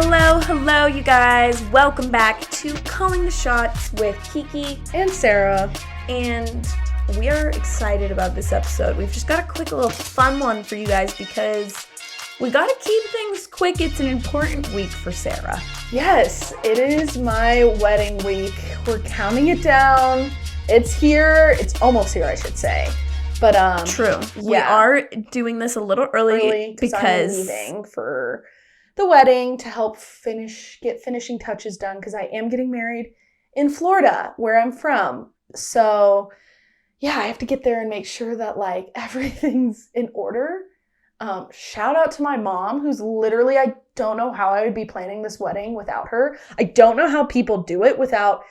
Hello, you guys. Welcome back to Calling the Shots with Kiki and Sarah. And we are excited about this episode. We've just got a quick little fun one for you guys because we got to keep things quick. It's an important week for Sarah. Yes, it is my wedding week. We're counting it down. It's here. It's almost here, I should say. But True. Yeah. We are doing this a little early because I'm leaving for the wedding to help get finishing touches done because I am getting married in Florida, where I'm from. So, yeah, I have to get there and make sure that, like, everything's in order. Shout out to my mom, who's literally, I don't know how I would be planning this wedding without her. I don't know how people do it without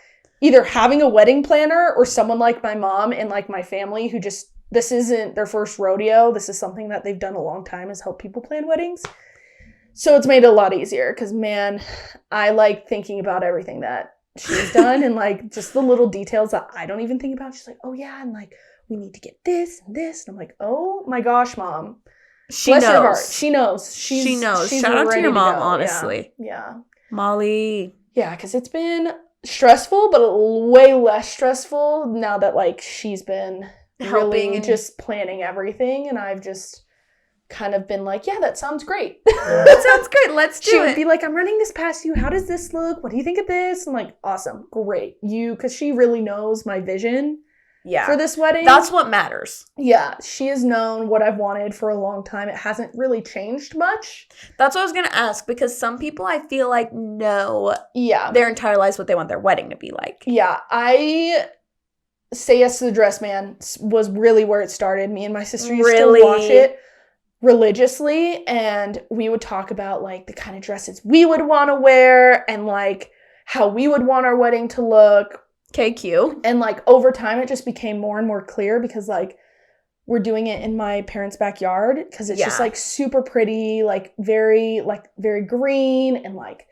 either having a wedding planner or someone like my mom and, like, my family who just, this isn't their first rodeo. This is something that they've done a long time, is help people plan weddings. So it's made it a lot easier because, man, I like thinking about everything that she's done and, like, just the little details that I don't even think about. She's like, oh, yeah, and, like, we need to get this and this. And I'm like, oh, my gosh, Mom. she Bless her knows. heart. She knows. She knows. She's Shout out to ready your mom, go. honestly. Yeah. Molly. Yeah, because it's been stressful, but way less stressful now that, like, she's been Helping really and just planning everything. And I've just kind of been like, yeah, that sounds great. That sounds great. Let's do She it. would be like, I'm running this past you. How does this look? What do you think of this? I'm like, awesome. Great. Because she really knows my vision Yeah. for this wedding. That's what matters. Yeah. She has known what I've wanted for a long time. It hasn't really changed much. That's what I was going to ask, because some people I feel like know Yeah. their entire lives what they want their wedding to be like. Yeah. I Say Yes to the Dress Man was really where it started. Me and my sister used Really? to watch it religiously, and we would talk about, like, the kind of dresses we would want to wear and, like, how we would want our wedding to look. KQ. And, like, over time, it just became more and more clear because, like, we're doing it in my parents' backyard because it's just, Yeah. like, super pretty, like, very green and, like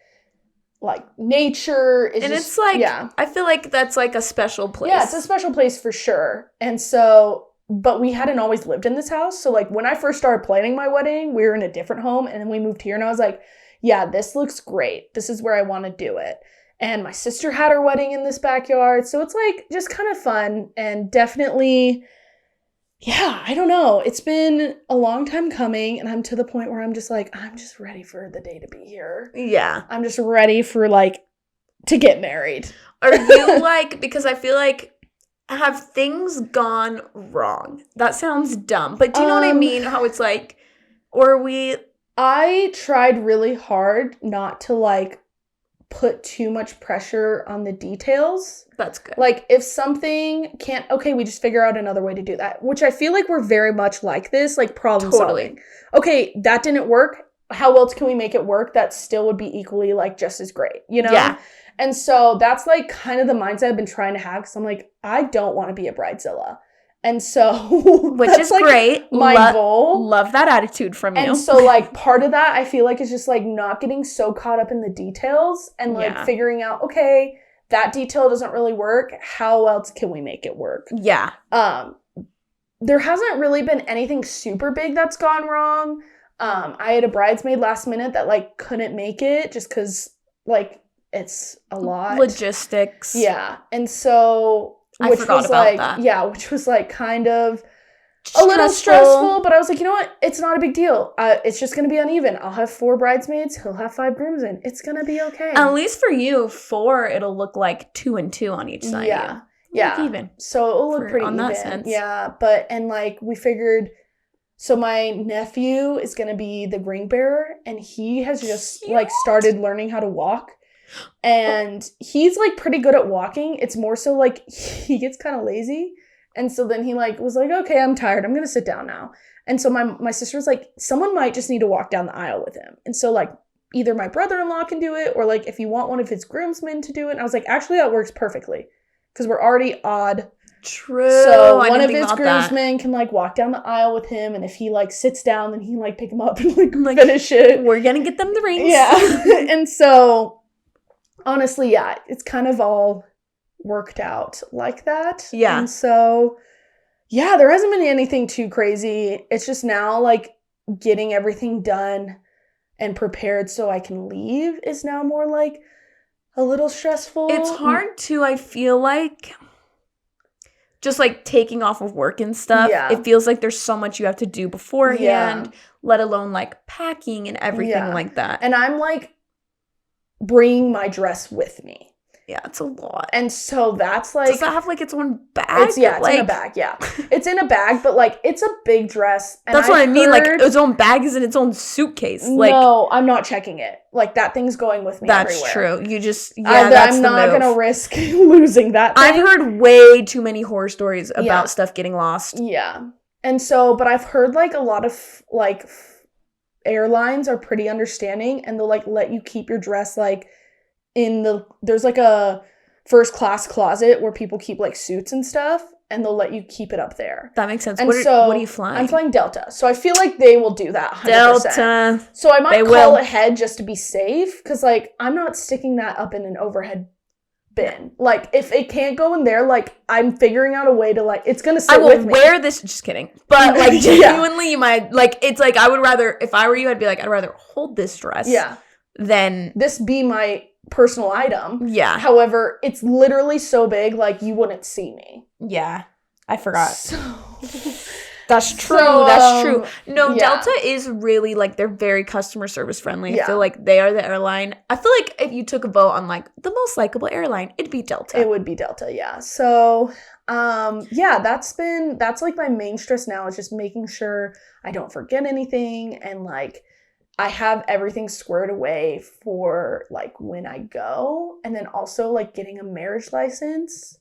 nature. And just, it's like, yeah. I feel like that's like a special place. Yeah, it's a special place for sure. And so, but we hadn't always lived in this house. So, like, when I first started planning my wedding, we were in a different home, and then we moved here, and I was like, yeah, this looks great. This is where I want to do it. And my sister had her wedding in this backyard. So it's, like, just kind of fun and definitely, yeah, I don't know. It's been a long time coming, and I'm to the point where I'm just like, I'm just ready for the day to be here. Yeah. I'm just ready for, like, to get married. Are you like, because I feel like, have things gone wrong? That sounds dumb, but do you know what I mean? How it's like, or I tried really hard not to, like, put too much pressure on the details. That's good. Like, if something can't, okay, we just figure out another way to do that, which I feel like we're very much like this, like, problem solving. Okay, that didn't work. How else can we make it work that still would be equally, like, just as great, you know? Yeah. And so that's, like, kind of the mindset I've been trying to have because I'm like, I don't want to be a bridezilla. And so Which that's, is like, great. my goal. Love that attitude from you. And so, like, part of that I feel like is just, like, not getting so caught up in the details and, like, Yeah. figuring out, okay, that detail doesn't really work. How else can we make it work? Yeah. There hasn't really been anything super big that's gone wrong. I had a bridesmaid last minute that, like, couldn't make it just because, like, it's a lot. Logistics. Yeah. And so, I which forgot was about like, that. yeah, which was, like, kind of a little stressful, but I was like, you know what? It's not a big deal. It's just going to be uneven. I'll have 4 bridesmaids. He'll have 5 groomsmen. It's going to be okay. At least for you, 4, it'll look like 2 and 2 on each side. Yeah. Yeah. Like even. So it'll look pretty on even. that sense. Yeah. But, and, like, we figured, so my nephew is going to be the ring bearer, and he has just, Cute. like, started learning how to walk. And he's, like, pretty good at walking. It's more so, like, he gets kind of lazy. And so then he, like, was like, okay, I'm tired. I'm going to sit down now. And so my sister was like, someone might just need to walk down the aisle with him. And so, like, either my brother-in-law can do it, or, like, if you want one of his groomsmen to do it. And I was like, actually, that works perfectly. Because we're already odd. True. So I one didn't of think his about that. groomsmen can, like, walk down the aisle with him. And if he, like, sits down, then he can, like, pick him up and, like, finish it. We're going to get them the rings. Yeah. And so, honestly, yeah, it's kind of all worked out like that. Yeah. And so, yeah, there hasn't been anything too crazy. It's just now, like, getting everything done and prepared so I can leave is now more like a little stressful. It's hard too, I feel like, just like taking off of work and stuff. Yeah. It feels like there's so much you have to do beforehand, let alone like packing and everything like that. And I'm like bringing my dress with me. Yeah, it's a lot. And so that's like... Does that have like its own bag? It's in a bag, yeah. It's in a bag, but like it's a big dress. And that's what I mean. Like its own bag is in its own suitcase. Like, no, I'm not checking it. Like that thing's going with me everywhere. That's true. You just, that's I'm the not move. going to risk losing that thing. I've heard way too many horror stories about stuff getting lost. Yeah. And so, but I've heard like a lot of like airlines are pretty understanding and they'll like let you keep your dress like there's like a first class closet where people keep like suits and stuff and they'll let you keep it up there. That makes sense. And what are you flying? I'm flying Delta. So I feel like they will do that 100%. Delta. So I might call ahead just to be safe because like I'm not sticking that up in an overhead bin. Like if it can't go in there, like I'm figuring out a way to like it's gonna sit with me. I will wear this. Just kidding. But like genuinely, you might like. It's like I would rather, if I were you, I'd be like I'd rather hold this dress. Yeah. Than this be my personal item. Yeah. However, it's literally so big, like you wouldn't see me. Yeah. I forgot. So, that's true. That's true. No, Delta is really like, they're very customer service friendly. Yeah. I feel like they are the airline. I feel like if you took a vote on like the most likable airline, it'd be Delta. It would be Delta, yeah. So, that's like my main stress now is just making sure I don't forget anything and like I have everything squared away for like when I go. And then also like getting a marriage license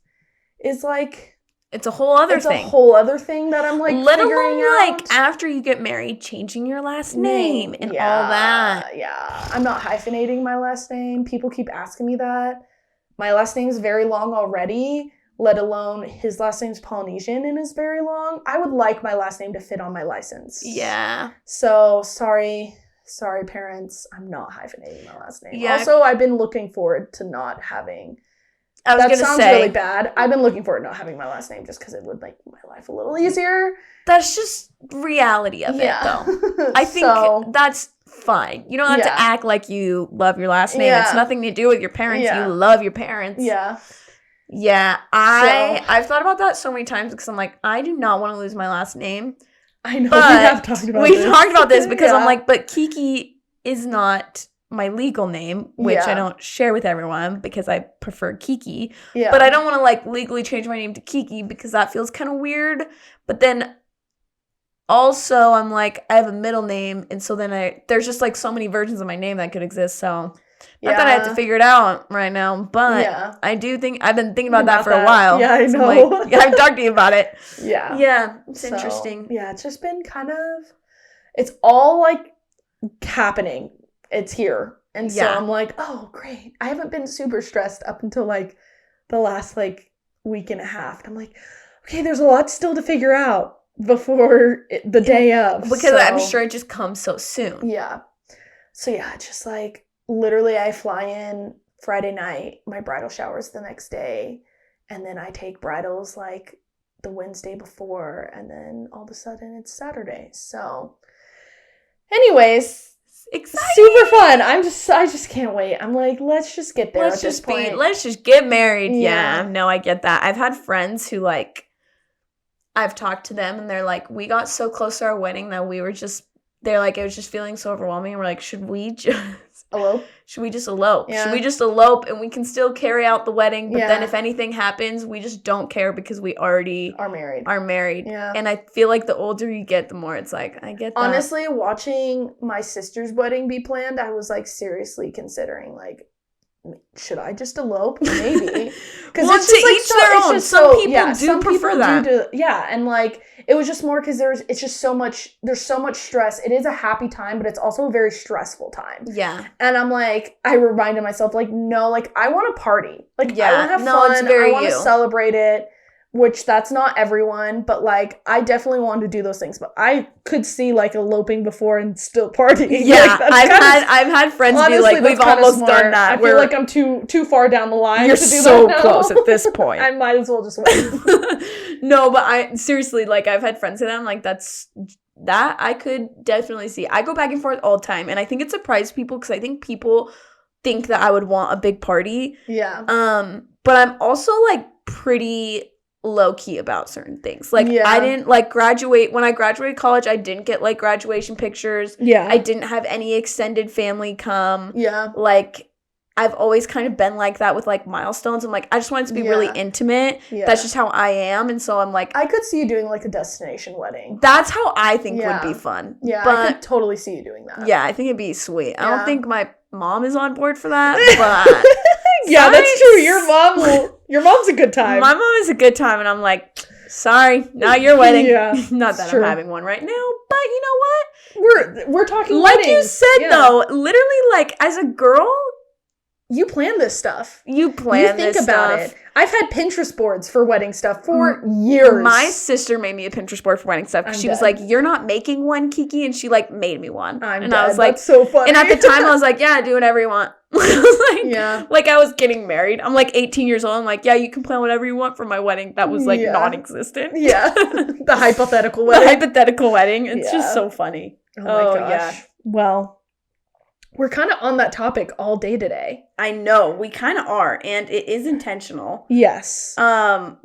is like it's a whole other thing. It's a whole other thing that I'm like let figuring alone out. like after you get married, changing your last name and all that. Yeah. I'm not hyphenating my last name. People keep asking me that. My last name's very long already, let alone his last name's Polynesian and is very long. I would like my last name to fit on my license. Yeah. So sorry, parents. I'm not hyphenating my last name. Yeah. Also, I've been looking forward to not having... That sounds really bad. I've been looking forward to not having my last name just because it would make my life a little easier. That's just reality of it, though. I think that's fine. You don't have to act like you love your last name. It's nothing to do with your parents. You love your parents. Yeah. Yeah. I've thought about that so many times because I'm like, I do not want to lose my last name. I know. But we have talked about this. We've talked about this because I'm like, but Kiki is not my legal name, which I don't share with everyone because I prefer Kiki. Yeah. But I don't want to like legally change my name to Kiki because that feels kind of weird. But then also I'm like, I have a middle name. And so then there's just like so many versions of my name that could exist. So not that I have to figure it out right now, but I do think I've been thinking about that for a while. Yeah, I know. Like, I've talked to you about it. Yeah. Yeah. It's interesting. Yeah, it's just been it's all like happening. It's here. And so I'm like, oh, great. I haven't been super stressed up until like the last like week and a half. And I'm like, okay, there's a lot still to figure out before the day of. Because I'm sure it just comes so soon. Yeah. So yeah, it's just like literally I fly in Friday night. My bridal shower's the next day. And then I take bridals like the Wednesday before. And then all of a sudden it's Saturday. So anyways... Exciting. Super fun. I just can't wait. I'm like, let's just get there at this point. Let's just get married. Yeah. No, I get that. I've had friends who like, I've talked to them and they're like, we got so close to our wedding that they're like, it was just feeling so overwhelming. And we're like, should we just elope? Yeah. Should we just elope and we can still carry out the wedding? But then if anything happens, we just don't care because we already are married. Yeah. And I feel like the older you get, the more it's like, I get that. Honestly, watching my sister's wedding be planned, I was like seriously considering like, should I just elope? Maybe. Because well, to each their own. Some people do prefer that. And like it was just more because there's so much stress. It is a happy time, but it's also a very stressful time. Yeah. And I'm like, I reminded myself, like, no, like I want to party. Like I want to have fun. I want to celebrate it. Which that's not everyone, but like I definitely wanted to do those things. But I could see like eloping before and still partying. Yeah, like, I've had friends be like, we've almost done that. I feel like I'm too far down the line. You're to do so that close at this point. I might as well just wait. No, but I seriously like I've had friends say that I'm like that I could definitely see. I go back and forth all the time, and I think it surprised people because I think people think that I would want a big party. Yeah. But I'm also like pretty low key about certain things. Like I didn't like graduate. When I graduated college, I didn't get like graduation pictures. Yeah. I didn't have any extended family come. Yeah. Like I've always kind of been like that with like milestones. I'm like, I just want it to be really intimate. Yeah. That's just how I am. And so I'm like, I could see you doing like a destination wedding. That's how I think would be fun. Yeah, but I could totally see you doing that. Yeah, I think it'd be sweet. I don't think my mom is on board for that, but yeah, that's true. Your mom's a good time. My mom is a good time, and I'm like, sorry, not your wedding. Not that I'm having one right now, but you know what? We're talking like weddings. You said though, literally like as a girl, you plan this stuff. You think about it. I've had Pinterest boards for wedding stuff for years. My sister made me a Pinterest board for wedding stuff because she was like, "You're not making one, Kiki," and she like made me one. I was like, "That's so funny." And at the time, I was like, "Yeah, do whatever you want." Like I was getting married. I'm like 18 years old. I'm like, "Yeah, you can plan whatever you want for my wedding." That was like non-existent. Yeah, the hypothetical wedding. The hypothetical wedding. It's just so funny. Oh my gosh. Yeah. Well. We're kind of on that topic all day today. I know. We kind of are. And it is intentional. Yes.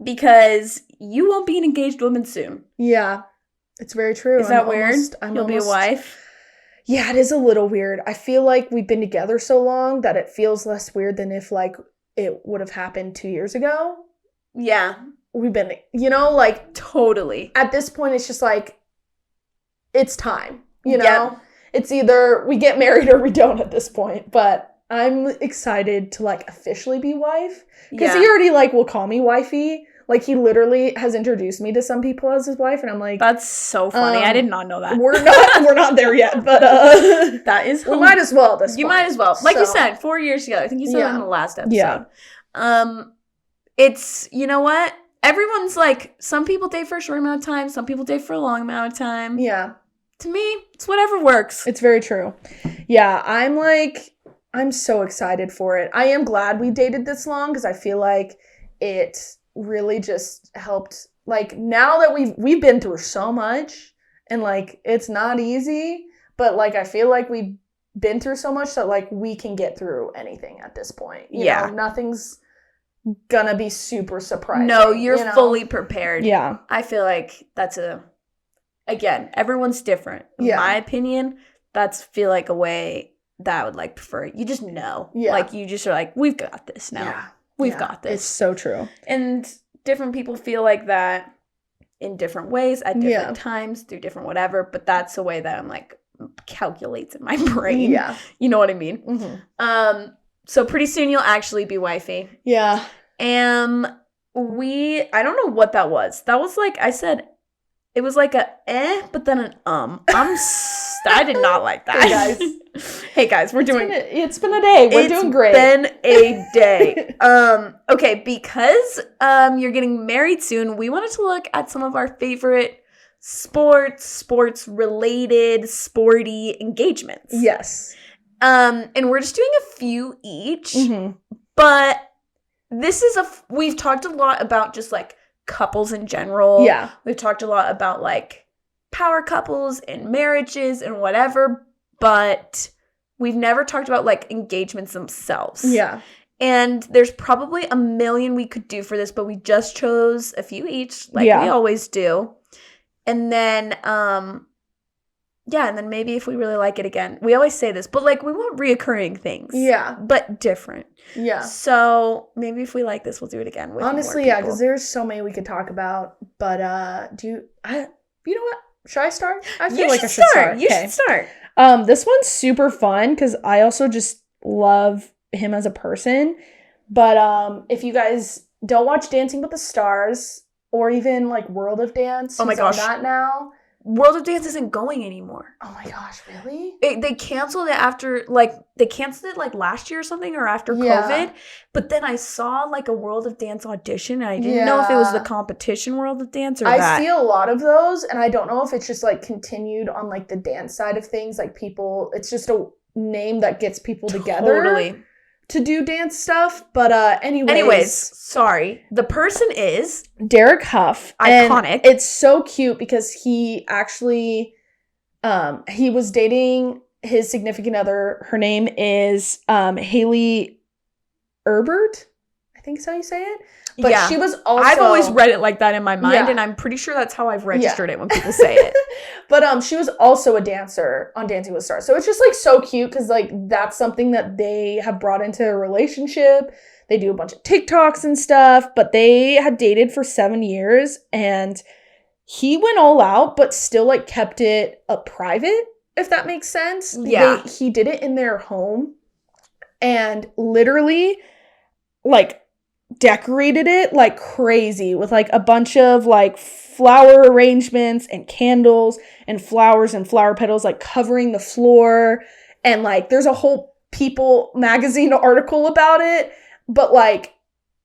Because you won't be an engaged woman soon. Yeah. It's very true. Is that weird? You'll be a wife? Yeah, it is a little weird. I feel like we've been together so long that it feels less weird than if, like, it would have happened 2 years ago. Yeah. We've been, you know, like... Totally. At this point, it's just like, it's time, you know? Yep. It's either we get married or we don't at this point. But I'm excited to, like, officially be wife. Because he already, like, will call me wifey. Like, he literally has introduced me to some people as his wife. And I'm like... That's so funny. I did not know that. We're not there yet. But that is... We might as well at this point. You might as well. Like you said, 4 years together. I think you said that in the last episode. Yeah. It's... You know what? Everyone's, like... Some people date for a short amount of time. Some people date for a long amount of time. Yeah. To me, it's whatever works. It's very true. Yeah, I'm so excited for it. I am glad we dated this long because I feel like it really just helped. Like, now that we've been through so much and, like, it's not easy, but, like, I feel like we've been through so much that, like, we can get through anything at this point. You know, nothing's gonna be super surprising. No, you're fully prepared. Yeah. I feel like that's Again, everyone's different. In my opinion, feel like a way that I would like prefer. You just know. Yeah. Like you just are like, we've got this now. Yeah. We've got this. It's so true. And different people feel like that in different ways at different times through different whatever. But that's the way that I'm like calculates in my brain. Yeah. You know what I mean? Mm-hmm. So pretty soon you'll actually be wifey. Yeah. I don't know what that was. That was like, I said, it was like but then an I did not like that. Hey guys, it's been a day. We're doing great. It's been a day. Okay, because you're getting married soon, we wanted to look at some of our favorite sports related sporty engagements. Yes. And we're just doing a few each. Mm-hmm. But this is we've talked a lot about just like couples in general. Yeah. We've talked a lot about like power couples and marriages and whatever, but we've never talked about like engagements themselves. Yeah. And there's probably a million we could do for this, but we just chose a few each, like we always do. And then and then maybe if we really like it again. We always say this, but like we want reoccurring things. Yeah. But different. Yeah. So maybe if we like this, we'll do it again with honestly, yeah, because there's so many we could talk about. But you know what? Should I start? I feel like I should start. You should start. This one's super fun because I also just love him as a person. But if you guys don't watch Dancing with the Stars or even like World of Dance, oh my gosh, on that now. World of Dance isn't going anymore. Oh my gosh, really? They canceled it after, like, they canceled it, like, last year or something, or after COVID. But then I saw, like, a World of Dance audition, and I didn't know if it was the competition World of Dance or I see a lot of those, and I don't know if it's just, like, continued on, like, the dance side of things. Like, people, it's just a name that gets people together to do dance stuff. But anyways, sorry. The person is Derek Hough. Iconic. And it's so cute because he actually He was dating his significant other. Her name is Haley Erbert, I think is how you say it. But she was also... I've always read it like that in my mind, and I'm pretty sure that's how I've registered it when people say it. But she was also a dancer on Dancing with Stars. So it's just, like, so cute because, like, that's something that they have brought into a relationship. They do a bunch of TikToks and stuff, but they had dated for 7 years, and he went all out, but still, like, kept it a private, if that makes sense. Yeah. He did it in their home and literally, like, decorated it like crazy with like a bunch of like flower arrangements and candles and flowers and flower petals like covering the floor, and like there's a whole People magazine article about it. But like,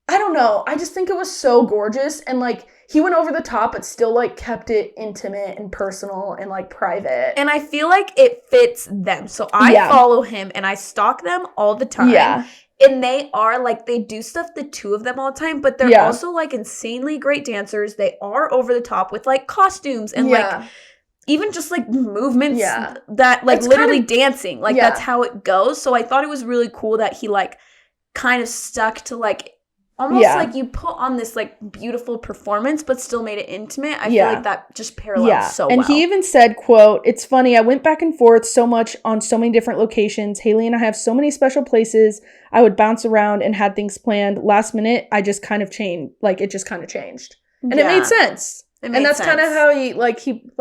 I don't know, I just think it was so gorgeous, and like he went over the top but still like kept it intimate and personal and like private, and I feel like it fits them. So I follow him and I stalk them all the time. And they are, like, they do stuff, the two of them all the time, but they're also, like, insanely great dancers. They are over the top with, like, costumes and, like, even just, like, movements that, like, it's literally dancing. Like, that's how it goes. So I thought it was really cool that he, like, kind of stuck to, like, almost like you put on this, like, beautiful performance, but still made it intimate. I feel like that just parallels so well. And he even said, quote, "It's funny, I went back and forth so much on so many different locations. Haley and I have so many special places. I would bounce around and had things planned. Last minute, I just kind of changed. Like, it just kind of changed." And it made sense. And that's kind of how he,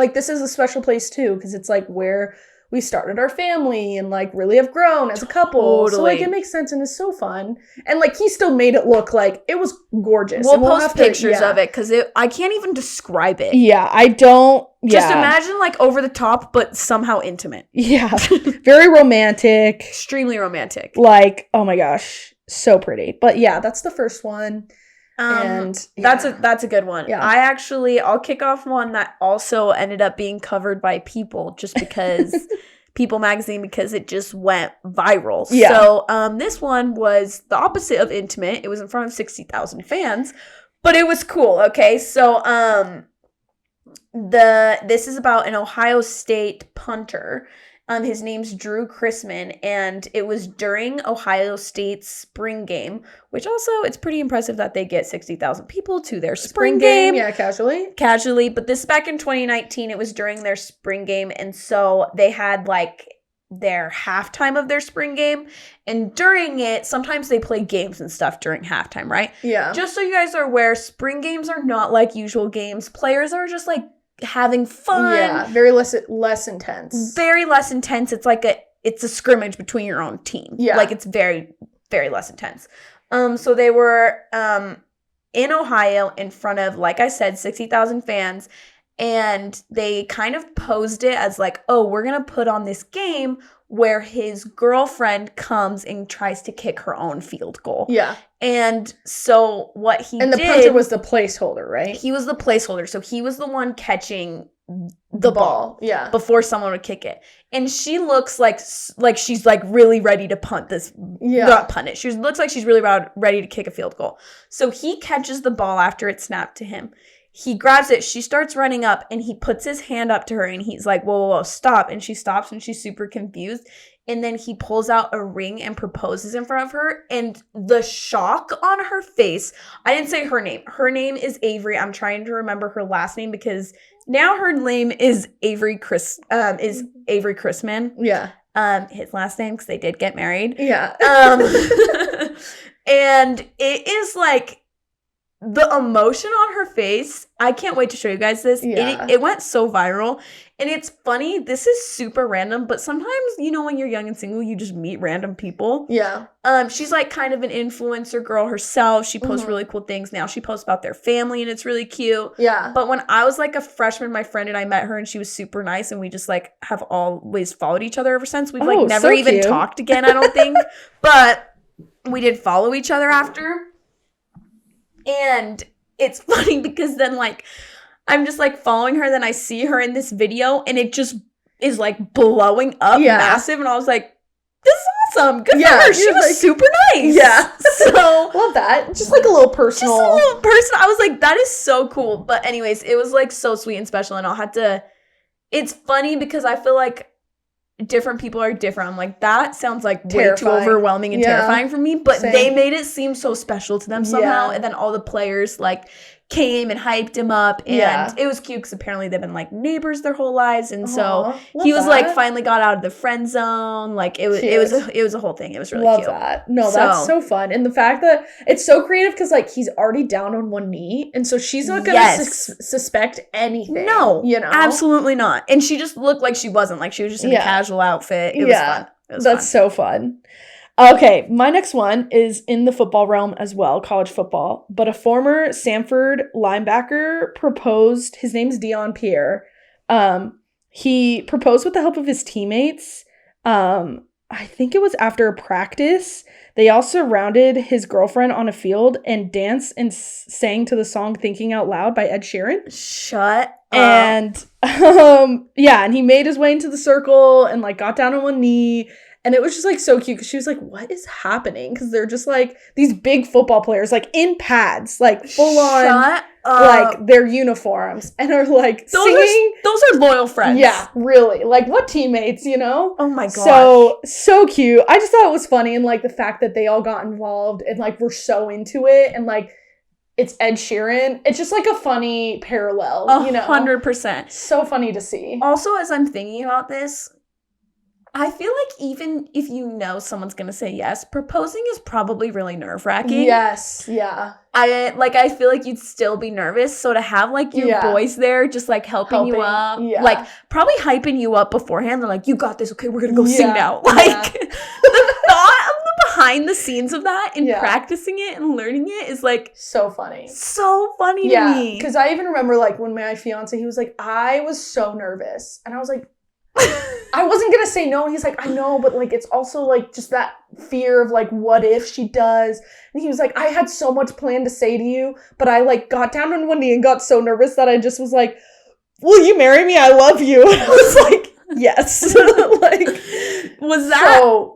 this is a special place, too, because it's, like, where we started our family and, like, really have grown as a couple. So, like, it makes sense and it's so fun. And, like, he still made it look like it was gorgeous. We'll post pictures of it because I can't even describe it. Yeah, I don't. Just imagine, like, over the top, but somehow intimate. Yeah. Very romantic. Extremely romantic. Like, oh my gosh. So pretty. But yeah, that's the first one. And that's a good one. Yeah. I'll kick off one that also ended up being covered by People just because People magazine, because it just went viral. Yeah. So this one was the opposite of intimate. It was in front of 60,000 fans, but it was cool. Okay. So this is about an Ohio State punter. His name's Drew Chrisman, and it was during Ohio State's spring game, which also, it's pretty impressive that they get 60,000 people to their spring game. Yeah, casually. But this back in 2019, it was during their spring game, and so they had, like, their halftime of their spring game, and during it, sometimes they play games and stuff during halftime, right? Yeah. Just so you guys are aware, spring games are not like usual games. Players are just, like, having fun. Yeah, very less intense. Very less intense. It's like it's a scrimmage between your own team. Yeah. Like, it's very, very less intense. So they were in Ohio in front of, like I said, 60,000 fans, and they kind of posed it as like, oh, we're going to put on this game where his girlfriend comes and tries to kick her own field goal. Yeah. And so what he did... And the punter was the placeholder, right? He was the placeholder. So he was the one catching the ball. Yeah. Before someone would kick it. And she looks like she's like really ready to punt this. Yeah. Not punt it. She looks like she's really ready to kick a field goal. So he catches the ball after it snapped to him. He grabs it, she starts running up, and he puts his hand up to her, and he's like, whoa, stop. And she stops, and she's super confused. And then he pulls out a ring and proposes in front of her. And the shock on her face, I didn't say her name. Her name is Avery. I'm trying to remember her last name because now her name is Avery Chrisman. Yeah. His last name, because they did get married. Yeah. And it is like, the emotion on her face, I can't wait to show you guys this. Yeah. It went so viral. And it's funny, this is super random, but sometimes, you know, when you're young and single, you just meet random people. Yeah. She's like kind of an influencer girl herself. She posts really cool things. Now she posts about their family and it's really cute. Yeah. But when I was like a freshman, my friend and I met her and she was super nice, and we just like have always followed each other ever since. We've like never even talked again, I don't think. But we did follow each other after. And it's funny because then, like, I'm just, like, following her. Then I see her in this video, and it just is, like, blowing up massive. And I was like, this is awesome. Good for her. She was like, super nice. Yeah. So. Love that. Just, like, a little personal. I was like, that is so cool. But anyways, it was, like, so sweet and special. And I'll have to it's funny because I feel like different people are different. I'm like, that sounds like way too Terrifying. overwhelming and terrifying for me. But Same. they made it seem so special to them somehow. And then all the players like came and hyped him up, and it was cute because apparently they've been like neighbors their whole lives, and so he was like finally got out of the friend zone. Like it was a whole thing. It was really love cute. That. No, that's so fun, and the fact that it's so creative because like he's already down on one knee, and so she's not gonna suspect anything. No, absolutely not. And she just looked like she wasn't. Like she was just in a casual outfit. It was fun. That's so fun. Okay, my next one is in the football realm as well, college football. But a former Samford linebacker proposed. His name's Dion Pierre. He proposed with the help of his teammates. I think it was after a practice. They all surrounded his girlfriend on a field and danced and sang to the song "Thinking Out Loud" by Ed Sheeran. Shut up. And and he made his way into the circle and like got down on one knee. And it was just, like, so cute because she was like, what is happening? Because they're just, like, these big football players, like, in pads, like, full on, like, their uniforms. And are, like, singing. Those are loyal friends. Yeah, really. Like, what teammates, you know? Oh, my gosh. So cute. I just thought it was funny. And, like, the fact that they all got involved and, like, were so into it. And, like, it's Ed Sheeran. It's just, like, a funny parallel, you know? 100%. So funny to see. Also, as I'm thinking about this, I feel like even if you know someone's going to say yes, proposing is probably really nerve-wracking. Yes, yeah. I feel like you'd still be nervous. So to have, like, your boys there just, like, helping you up. Yeah. Like, probably hyping you up beforehand. They're like, you got this. Okay, we're going to go sing now. Like, the thought of the behind the scenes of that and practicing it and learning it is, like... so funny. So funny to me. Yeah, because I even remember, like, when my fiance, he was like, I was so nervous. And I was like... I wasn't gonna say no, and he's like, I know, but like it's also like just that fear of like what if she does. And he was like, I had so much planned to say to you, but I like got down on one knee and got so nervous that I just was like, will you marry me? I love you. And I was like, yes. Like, was that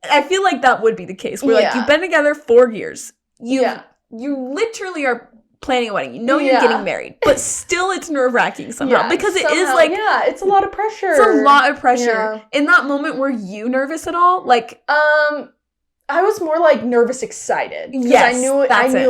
I feel like that would be the case where like you've been together 4 years. You literally are planning a wedding. You know you're getting married, but still it's nerve-wracking somehow because it is like... yeah, it's a lot of pressure. It's a lot of pressure. Yeah. In that moment, were you nervous at all? Like... I was more like nervous excited. Yes, I knew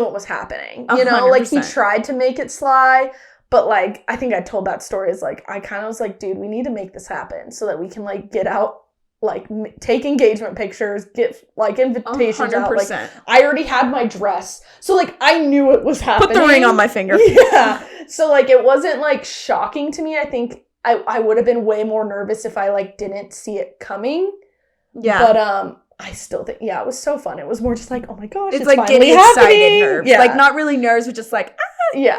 it was happening. You know, 100%. like he tried to make it sly, but like I think I told that story as like I kind of was like, dude, we need to make this happen so that we can like get out, like take engagement pictures, get like invitations 100%. Out. Like I already had my dress, so like I knew it was happening. Put the ring on my finger. Yeah. So like it wasn't like shocking to me. I think I would have been way more nervous if I like didn't see it coming. Yeah. But I still think it was so fun. It was more just like, oh my gosh, it's like getting excited nerves. Yeah. Like not really nerves, but just like yay.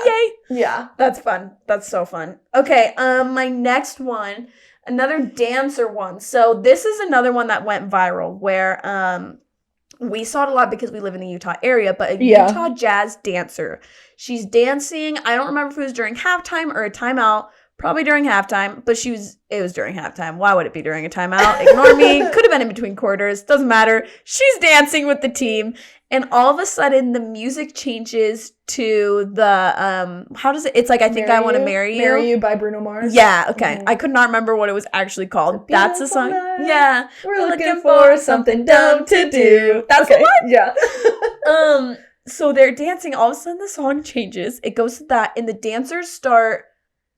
Yeah. That's fun. That's so fun. Okay, my next one. Another dancer one. So this is another one that went viral where we saw it a lot because we live in the Utah area, but a Utah jazz dancer. She's dancing. I don't remember if it was during halftime or a timeout. Probably during halftime, but it was during halftime. Why would it be during a timeout? Ignore me. Could have been in between quarters. Doesn't matter. She's dancing with the team. And all of a sudden, the music changes to the, how does it, it's like, I think I Want to Marry You. Marry You by Bruno Mars. Yeah, okay. Mm-hmm. I could not remember what it was actually called. That's the song. Night. Yeah. We're looking for something dumb to do. That's the one? Yeah. So they're dancing. All of a sudden, the song changes. It goes to that, and the dancers start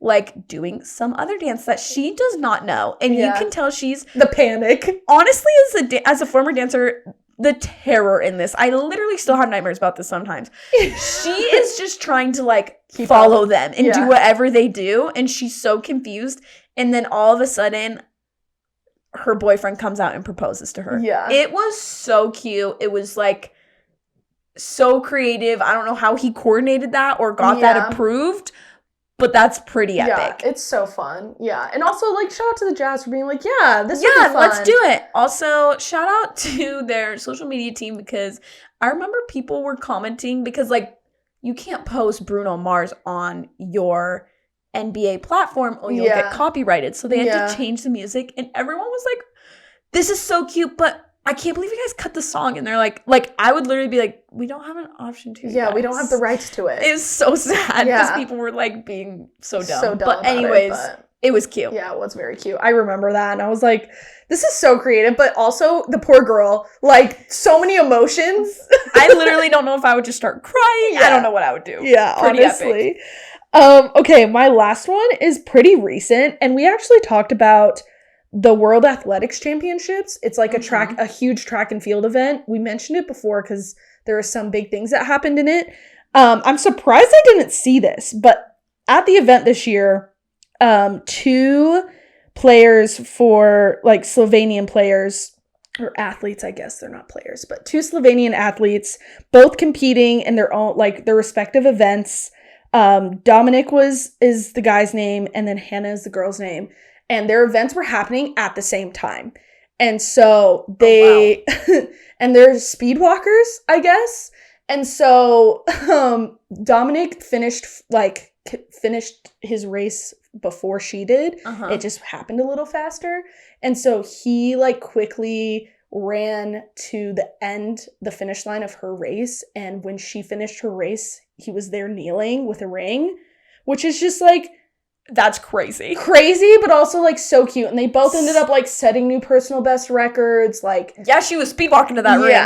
like doing some other dance that she does not know. And you can tell she's... the panic. Honestly, as a former dancer, the terror in this. I literally still have nightmares about this sometimes. She is just trying to like follow them and do whatever they do. And she's so confused. And then all of a sudden, her boyfriend comes out and proposes to her. Yeah. It was so cute. It was like so creative. I don't know how he coordinated that or got that approved. But that's pretty epic. Yeah, it's so fun. Yeah. And also, like, shout out to the Jazz for being like, this would be fun. Let's do it. Also, shout out to their social media team because I remember people were commenting because, like, you can't post Bruno Mars on your NBA platform or you'll get copyrighted. So they had to change the music. And everyone was like, this is so cute, but I can't believe you guys cut the song. And they're like, I would literally be like, we don't have an option to. Yeah, we don't have the rights to it. It was so sad because people were like being so dumb. But anyways, It was cute. Yeah, it was very cute. I remember that, and I was like, this is so creative, but also the poor girl, like, so many emotions. I literally don't know if I would just start crying. Yeah. I don't know what I would do. Yeah, pretty honestly. Epic. Okay, my last one is pretty recent, and we actually talked about the World Athletics Championships. It's like a huge track and field event. We mentioned it before because there are some big things that happened in it. I'm surprised I didn't see this, but at the event this year, 2 players for, like, Slovenian players, or athletes, I guess they're not players, but 2 Slovenian athletes, both competing in their own, like, their respective events. Dominic is the guy's name, and then Hannah is the girl's name, and their events were happening at the same time. And so they, and they're speed walkers, I guess. And so Dominic finished his race before she did. It just happened a little faster. And so he, like, quickly ran to the finish line of her race. And when she finished her race, he was there kneeling with a ring, which is just, like, that's crazy, but also, like, so cute. And they both ended up, like, setting new personal best records. Like, yeah, she was speed walking to that ring.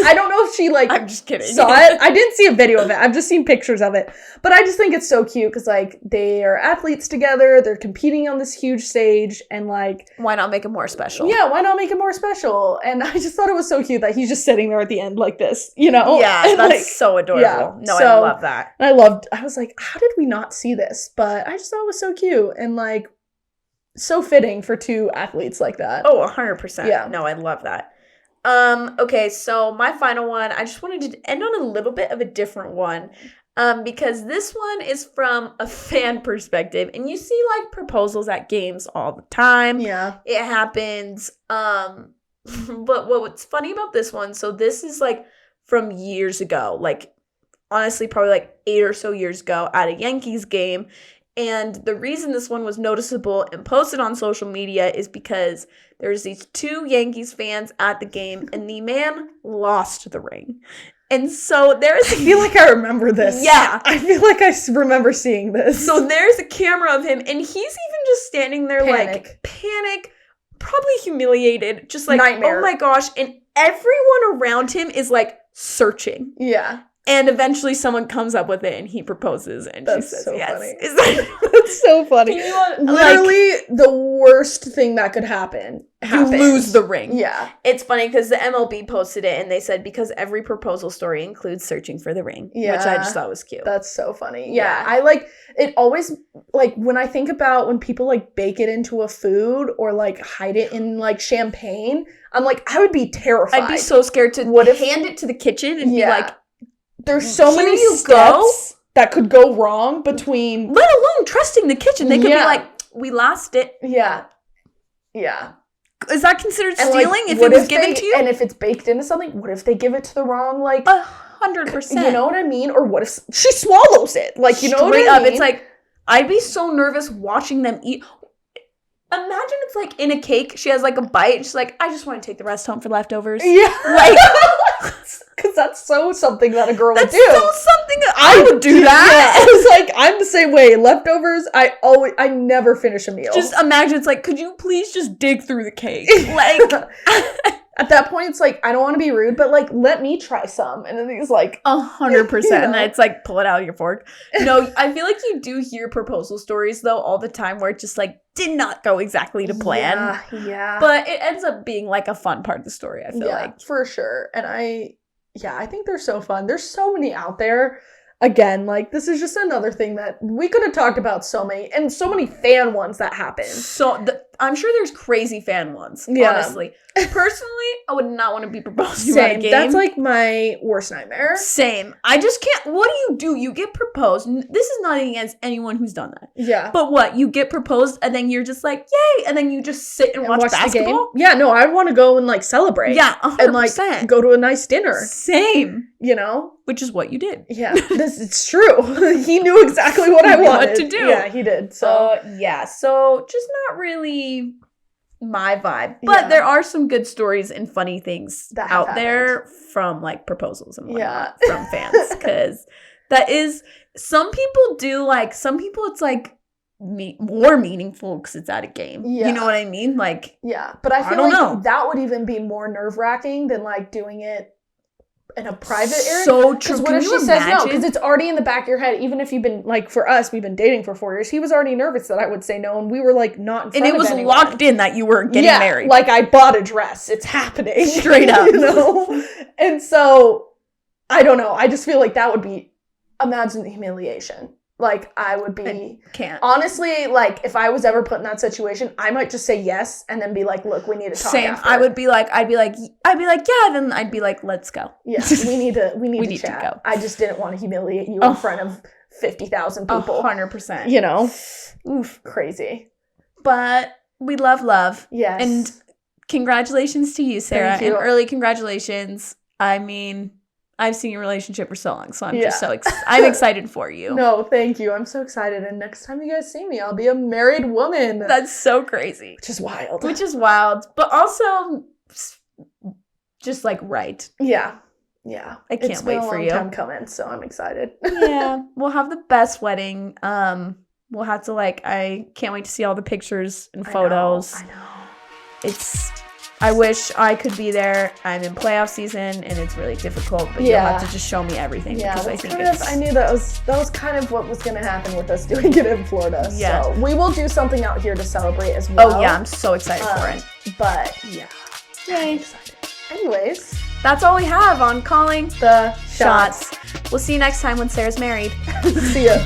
I don't know if she, like, I'm just kidding, saw it. I didn't see a video of it. I've just seen pictures of it. But I just think it's so cute because, like, they are athletes together. They're competing on this huge stage, and, like, why not make it more special? Yeah, why not make it more special? And I just thought it was so cute that he's just sitting there at the end like this, you know? Yeah, and, that's, like, so adorable. Yeah, no, so, I love that. And I was like, how did we not see this? But I just thought it was so cute and, like, so fitting for 2 athletes like that. Oh, 100%. Yeah. No, I love that. Okay, so my final one, I just wanted to end on a little bit of a different one, because this one is from a fan perspective, and you see, like, proposals at games all the time. Yeah. It happens. But what's funny about this one, so this is, like, from years ago, like, honestly, probably, like, 8 or so years ago at a Yankees game. And the reason this one was noticeable and posted on social media is because there's these 2 Yankees fans at the game, and the man lost the ring. And so there's... I feel like I remember this. Yeah. I feel like I remember seeing this. So there's a camera of him, and he's even just standing there, like, panic, probably humiliated, just like, nightmare. Oh my gosh. And everyone around him is, like, searching. Yeah. And eventually someone comes up with it and he proposes and that's she says so yes. Funny. That's so funny. Literally, like, the worst thing that could happen. You lose the ring. Yeah. It's funny because the MLB posted it and they said because every proposal story includes searching for the ring. Yeah. Which I just thought was cute. That's so funny. Yeah. I like it always, like, when I think about when people, like, bake it into a food or, like, hide it in, like, champagne, I'm like, I would be terrified. I'd be so scared to hand it to the kitchen and be like, there's so many steps that could go wrong between... Let alone trusting the kitchen. They could be like, we lost it. Yeah. Yeah. Is that considered stealing, like, if it was given to you? And if it's baked into something, what if they give it to the wrong, like... 100%. You know what I mean? Or what if she swallows it? Like, you know what I mean? Straight up, it's like, I'd be so nervous watching them eat... Imagine it's, like, in a cake, she has, like, a bite, and she's like, I just want to take the rest home for leftovers. Yeah. Like... Because that's so something that a girl would do. That's so something that I would do that. Yeah. I was like, I'm the same way. Leftovers, I never finish a meal. Just imagine, it's like, could you please just dig through the cake? Like... At that point, it's like, I don't want to be rude, but, like, let me try some. And then he's like... 100%. You know? And then it's like, pull it out of your fork. No, I feel like you do hear proposal stories, though, all the time where it just, like, did not go exactly to plan. Yeah. But it ends up being, like, a fun part of the story, I feel like. For sure. And I think they're so fun. There's so many out there. Again, like, this is just another thing that we could have talked about so many fan ones that happen. So, I'm sure there's crazy fan ones, honestly. Personally, I would not want to be proposed to at a game. That's, like, my worst nightmare. Same. I just can't. What do? You get proposed. This is not against anyone who's done that. Yeah. But what? You get proposed, and then you're just like, yay! And then you just sit and watch basketball? The game? Yeah, no, I want to go and, like, celebrate. Yeah, 100%. And, like, go to a nice dinner. Same. You know? Which is what you did. Yeah, it's true. He knew exactly what I wanted. What to do. Yeah, he did. So, so just not really my vibe. But there are some good stories and funny things that out there from, like, proposals and whatnot from fans. Because that is, some people it's like, more meaningful because it's at a game. Yeah. You know what I mean? Like, yeah, but I feel like that would even be more nerve-wracking than like doing it in a private area. So true. What if she says no? Because it's already in the back of your head. Even if you've been, like, for us, we've been dating for 4 years. He was already nervous that I would say no, and we were like not in front of anyone. And it was locked in that you were getting married. Like I bought a dress. It's happening. Straight up. You know? And so, I don't know. I just feel like that would be, imagine the humiliation. Like, I would be... Can't. Honestly, like, if I was ever put in that situation, I might just say yes and then be like, look, we need to talk after. I'd be like, yeah, then I'd be like, let's go. Yeah, we need to chat. To go. I just didn't want to humiliate you in front of 50,000 people. 100%. You know? Oof, crazy. But we love. Yes. And congratulations to you, Sarah. Thank you. And early congratulations. I mean... I've seen your relationship for so long, so I'm just so I'm excited for you. No, thank you. I'm so excited. And next time you guys see me, I'll be a married woman. That's so crazy. Which is wild. But also just like right. Yeah. Yeah. I can't wait for you. It's been a long time coming, so I'm excited. Yeah. We'll have the best wedding. We'll have to I can't wait to see all the pictures and photos. I know. I wish I could be there. I'm in playoff season and it's really difficult, but you'll have to just show me everything because I think I knew that was kind of what was going to happen with us doing it in Florida. Yeah. So we will do something out here to celebrate as well. Oh yeah, I'm so excited for it. But yeah. Yay. I'm excited. Anyways, that's all we have on Calling the Shots. We'll see you next time when Sarah's married. See ya.